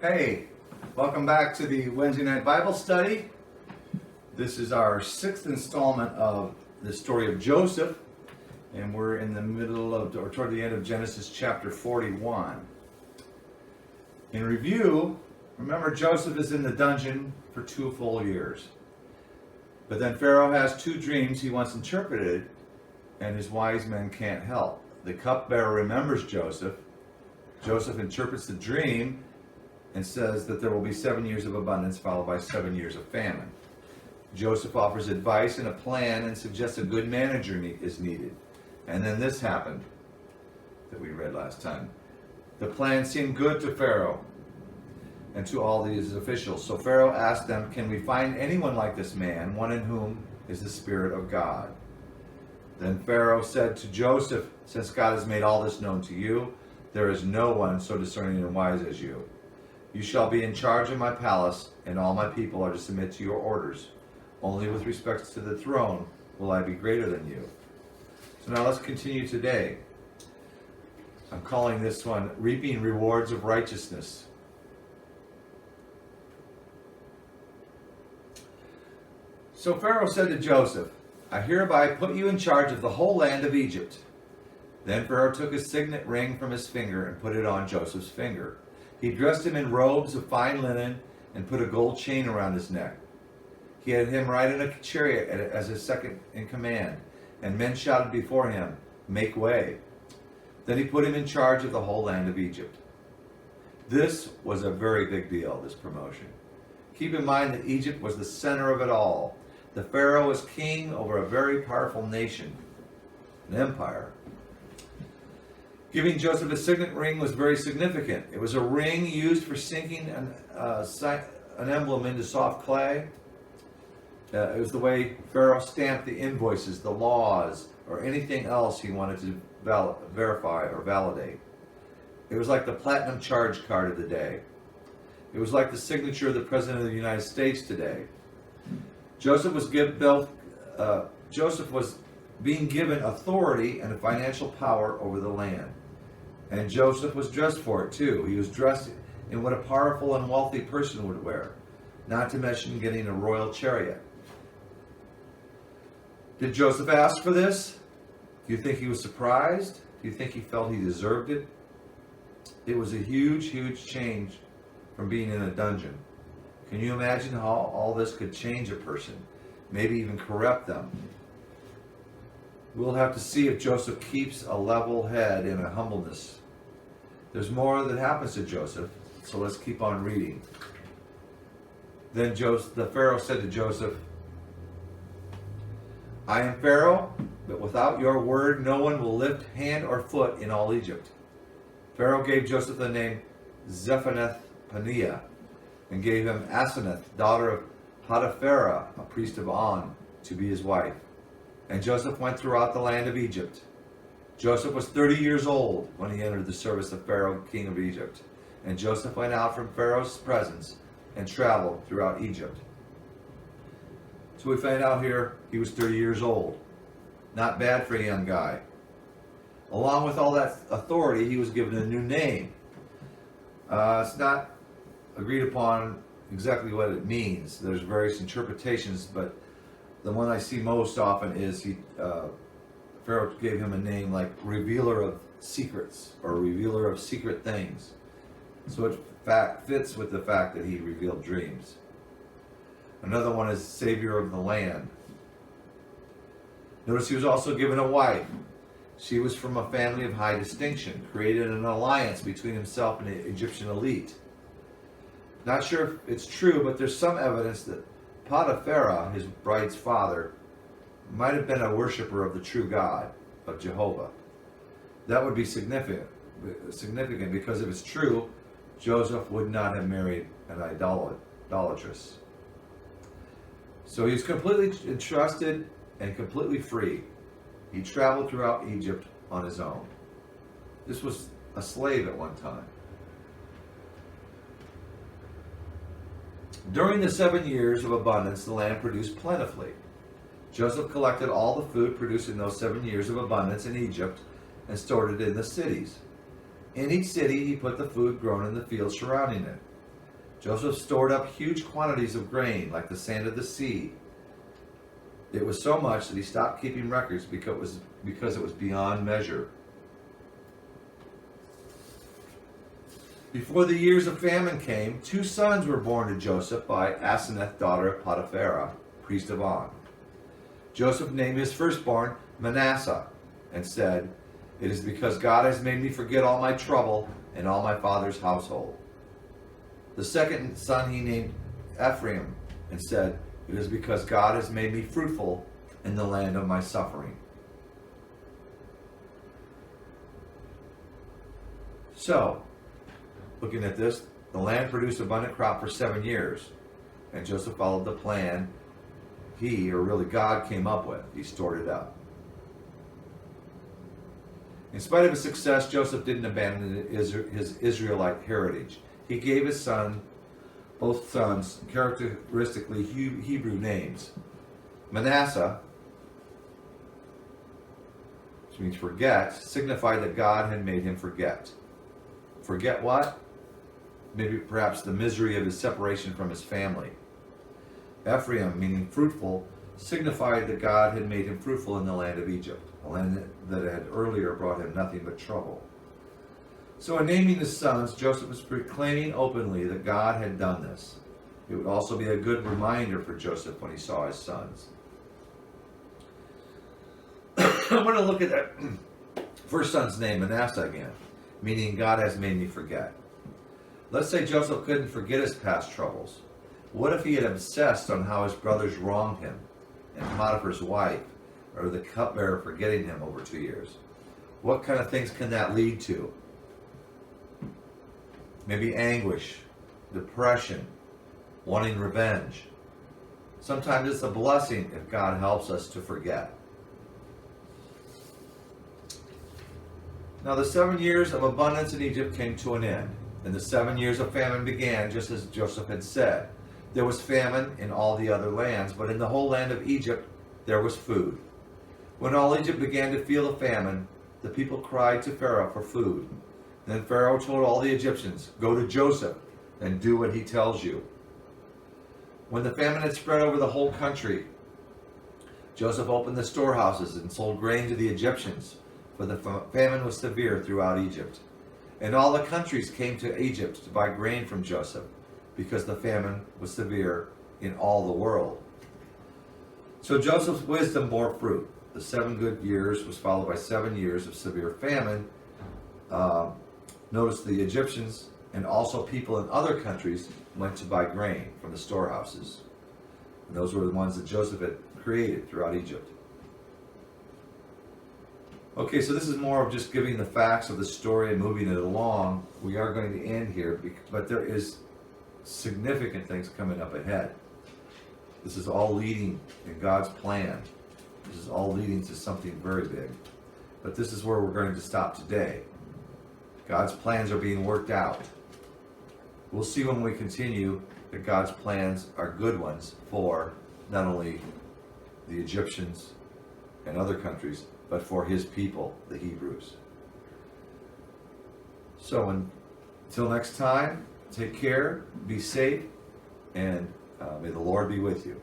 Hey, welcome back to the Wednesday night Bible study. This is our sixth installment of the story of Joseph, and we're in the middle of, or toward the end of Genesis chapter 41. In review, remember Joseph is in the dungeon for 2 full years. But then Pharaoh has 2 dreams he wants interpreted, and his wise men can't help. The cupbearer remembers Joseph. Joseph interprets the dream and says that there will be 7 years of abundance followed by 7 years of famine. Joseph offers advice and a plan and suggests a good manager is needed. And then this happened that we read last time. The plan seemed good to Pharaoh and to all these officials. So Pharaoh asked them, "Can we find anyone like this man, one in whom is the Spirit of God?" Then Pharaoh said to Joseph, "Since God has made all this known to you, there is no one so discerning and wise as you. You shall be in charge of my palace, and all my people are to submit to your orders. Only with respect to the throne will I be greater than you." So now let's continue today. I'm calling this one Reaping Rewards of Righteousness. So Pharaoh said to Joseph, "I hereby put you in charge of the whole land of Egypt." Then Pharaoh took his signet ring from his finger and put it on Joseph's finger. He dressed him in robes of fine linen and put a gold chain around his neck. He had him ride in a chariot as his second in command, and men shouted before him, "Make way." Then he put him in charge of the whole land of Egypt. This was a very big deal, this promotion. Keep in mind that Egypt was the center of it all. The Pharaoh was king over a very powerful nation, an empire. Giving Joseph a signet ring was very significant. It was a ring used for sinking an emblem into soft clay. It was the way Pharaoh stamped the invoices, the laws, or anything else he wanted to verify or validate. It was like the platinum charge card of the day. It was like the signature of the President of the United States today. Joseph was being given authority and financial power over the land. And Joseph was dressed for it too. He was dressed in what a powerful and wealthy person would wear, not to mention getting a royal chariot. Did Joseph ask for this? Do you think he was surprised? Do you think he felt he deserved it? It was a huge, huge change from being in a dungeon. Can you imagine how all this could change a person, maybe even corrupt them? We'll have to see if Joseph keeps a level head and a humbleness. There's more that happens to Joseph, so let's keep on reading. Then the Pharaoh said to Joseph, "I am Pharaoh, but without your word no one will lift hand or foot in all Egypt." Pharaoh gave Joseph the name Zaphenath-Paneah, and gave him Asenath, daughter of Potiphera, a priest of On, to be his wife. And Joseph went throughout the land of Egypt. Joseph was 30 years old when he entered the service of Pharaoh, king of Egypt. And Joseph went out from Pharaoh's presence and traveled throughout Egypt. So we find out here he was 30 years old. Not bad for a young guy. Along with all that authority, he was given a new name. It's not agreed upon exactly what it means. There's various interpretations, but the one I see most often is Pharaoh gave him a name like Revealer of Secrets or Revealer of Secret Things. So it fits with the fact that he revealed dreams. Another one is Savior of the Land. Notice he was also given a wife. She was from a family of high distinction, created an alliance between himself and the Egyptian elite. Not sure if it's true, but there's some evidence that Potiphera, his bride's father, might have been a worshiper of the true God, of Jehovah. That would be significant because if it's true, Joseph would not have married an idolatress. So he's completely entrusted and completely free. He traveled throughout Egypt on his own. This was a slave at one time. During the 7 years of abundance, the land produced plentifully. Joseph collected all the food produced in those 7 years of abundance in Egypt and stored it in the cities. In each city he put the food grown in the fields surrounding it. Joseph stored up huge quantities of grain, like the sand of the sea. It was so much that he stopped keeping records because it was beyond measure. Before the years of famine came, 2 sons were born to Joseph by Asenath, daughter of Potipharah, priest of On. Joseph named his firstborn Manasseh and said, "It is because God has made me forget all my trouble and all my father's household." The second son he named Ephraim and said, "It is because God has made me fruitful in the land of my suffering." So, looking at this, the land produced abundant crop for 7 years, and Joseph followed the plan God came up with. He stored it up. In spite of his success, Joseph didn't abandon his Israelite heritage. He gave both sons, characteristically Hebrew names. Manasseh, which means forget, signified that God had made him forget. Forget what? Maybe perhaps the misery of his separation from his family. Ephraim, meaning fruitful, signified that God had made him fruitful in the land of Egypt, a land that had earlier brought him nothing but trouble. So in naming his sons, Joseph was proclaiming openly that God had done this. It would also be a good reminder for Joseph when he saw his sons. I want to look at that first son's name, Manasseh, again, meaning God has made me forget. Let's say Joseph couldn't forget his past troubles. What if he had obsessed on how his brothers wronged him, and Potiphar's wife, or the cupbearer forgetting him over 2 years? What kind of things can that lead to? Maybe anguish, depression, wanting revenge. Sometimes it's a blessing if God helps us to forget. Now the 7 years of abundance in Egypt came to an end, and the 7 years of famine began, just as Joseph had said. There was famine in all the other lands, but in the whole land of Egypt there was food. When all Egypt began to feel the famine, the people cried to Pharaoh for food. Then Pharaoh told all the Egyptians, "Go to Joseph and do what he tells you." When the famine had spread over the whole country, Joseph opened the storehouses and sold grain to the Egyptians, for the famine was severe throughout Egypt. And all the countries came to Egypt to buy grain from Joseph, because the famine was severe in all the world. So Joseph's wisdom bore fruit. The 7 good years was followed by 7 years of severe famine. Notice the Egyptians and also people in other countries went to buy grain from the storehouses. And those were the ones that Joseph had created throughout Egypt. Okay, so this is more of just giving the facts of the story and moving it along. We are going to end here, but there is significant things coming up ahead. This is all leading in God's plan. This is all leading to something very big. But this is where we're going to stop today. God's plans are being worked out. We'll see when we continue that God's plans are good ones for not only the Egyptians and other countries, but for his people, the Hebrews. So until next time, take care, be safe, and may the Lord be with you.